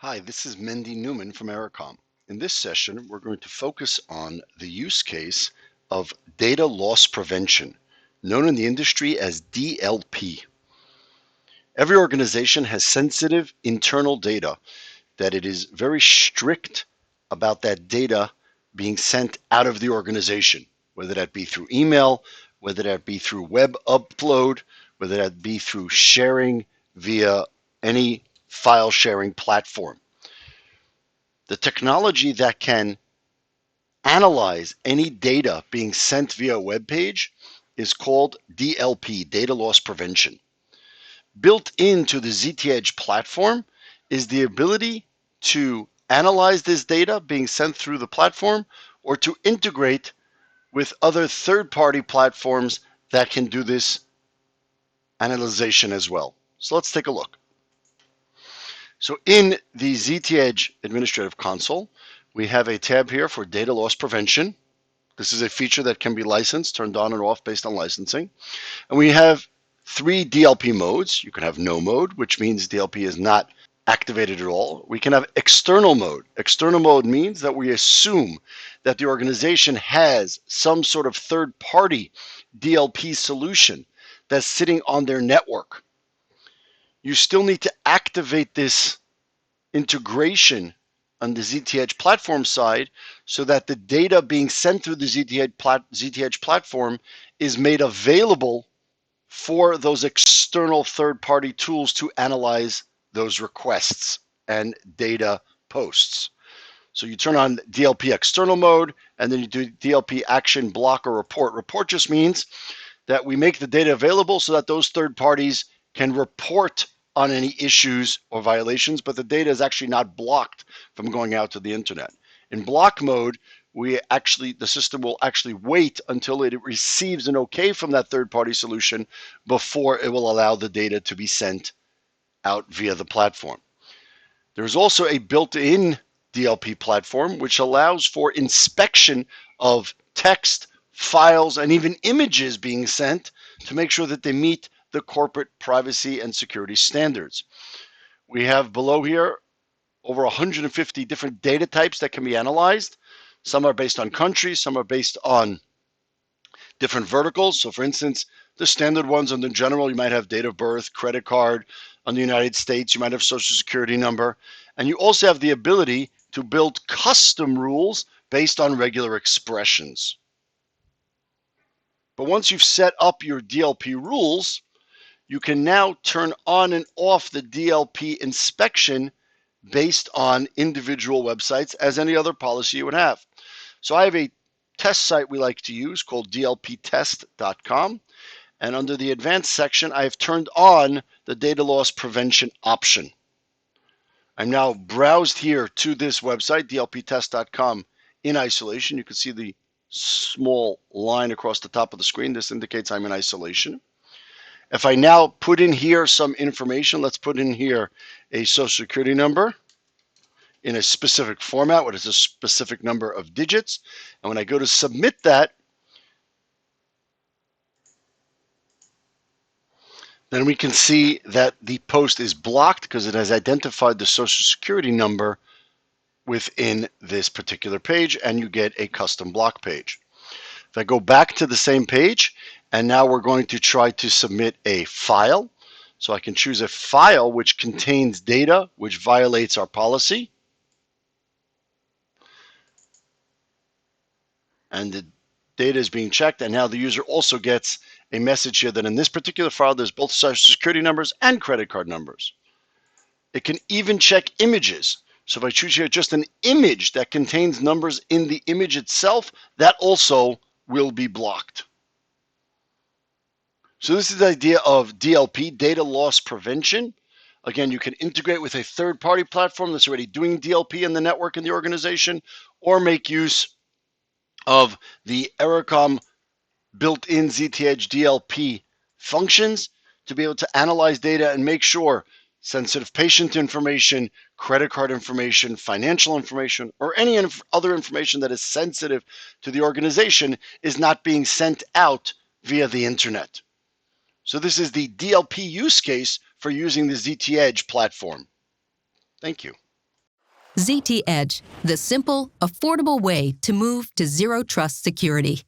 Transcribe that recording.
Hi, this is Mendy Newman from Ericom. In this session, we're going to focus on the use case of data loss prevention, known in the industry as DLP. Every organization has sensitive internal data that it is very strict about that data being sent out of the organization, whether that be through email, whether that be through web upload, whether that be through sharing via any file sharing platform. The technology that can analyze any data being sent via a web page is called DLP, data loss prevention. Built into the ZTEdge platform is the ability to analyze this data being sent through the platform or to integrate with other third-party platforms that can do this analyzation as well. So let's take a look. So in the ZTEdge Administrative Console, we have a tab here for data loss prevention. This is a feature that can be licensed, turned on and off based on licensing. And we have 3 DLP modes. You can have no mode, which means DLP is not activated at all. We can have external mode. External mode means that we assume that the organization has some sort of third-party DLP solution that's sitting on their network. You still need to activate this integration on the ZTEdge platform side so that the data being sent through the ZTEdge platform is made available for those external third-party tools to analyze those requests and data posts. So you turn on DLP external mode, and then you do DLP action block or report. Report just means that we make the data available so that those third parties can report on any issues or violations, but the data is actually not blocked from going out to the internet. In block mode, the system will actually wait until it receives an okay from that third-party solution before it will allow the data to be sent out via the platform. There's also a built-in DLP platform which allows for inspection of text, files, and even images being sent to make sure that they meet the corporate privacy and security standards. We have below here over 150 different data types that can be analyzed. Some are based on countries, some are based on different verticals. So for instance, the standard ones on the general, you might have date of birth, credit card. On the United States, you might have social security number. And you also have the ability to build custom rules based on regular expressions. But once you've set up your DLP rules, you can now turn on and off the DLP inspection based on individual websites as any other policy you would have. So I have a test site we like to use called dlptest.com. And under the advanced section, I have turned on the data loss prevention option. I'm now browsed here to this website, dlptest.com, in isolation. You can see the small line across the top of the screen. This indicates I'm in isolation. If I now put in here some information, let's put in here a social security number in a specific format, what is a specific number of digits. And when I go to submit that, then we can see that the post is blocked because it has identified the social security number within this particular page, and you get a custom block page. If I go back to the same page, and now we're going to try to submit a file. So I can choose a file which contains data which violates our policy. And the data is being checked, and now the user also gets a message here that in this particular file, there's both social security numbers and credit card numbers. It can even check images. So if I choose here just an image that contains numbers in the image itself, that also will be blocked. So this is the idea of DLP, data loss prevention. Again, you can integrate with a third-party platform that's already doing DLP in the network in the organization, or make use of the Ericom built-in ZTEdge DLP functions to be able to analyze data and make sure sensitive patient information, credit card information, financial information, or any other information that is sensitive to the organization is not being sent out via the internet. So this is the DLP use case for using the ZTEdge platform. Thank you. ZTEdge, the simple, affordable way to move to zero trust security.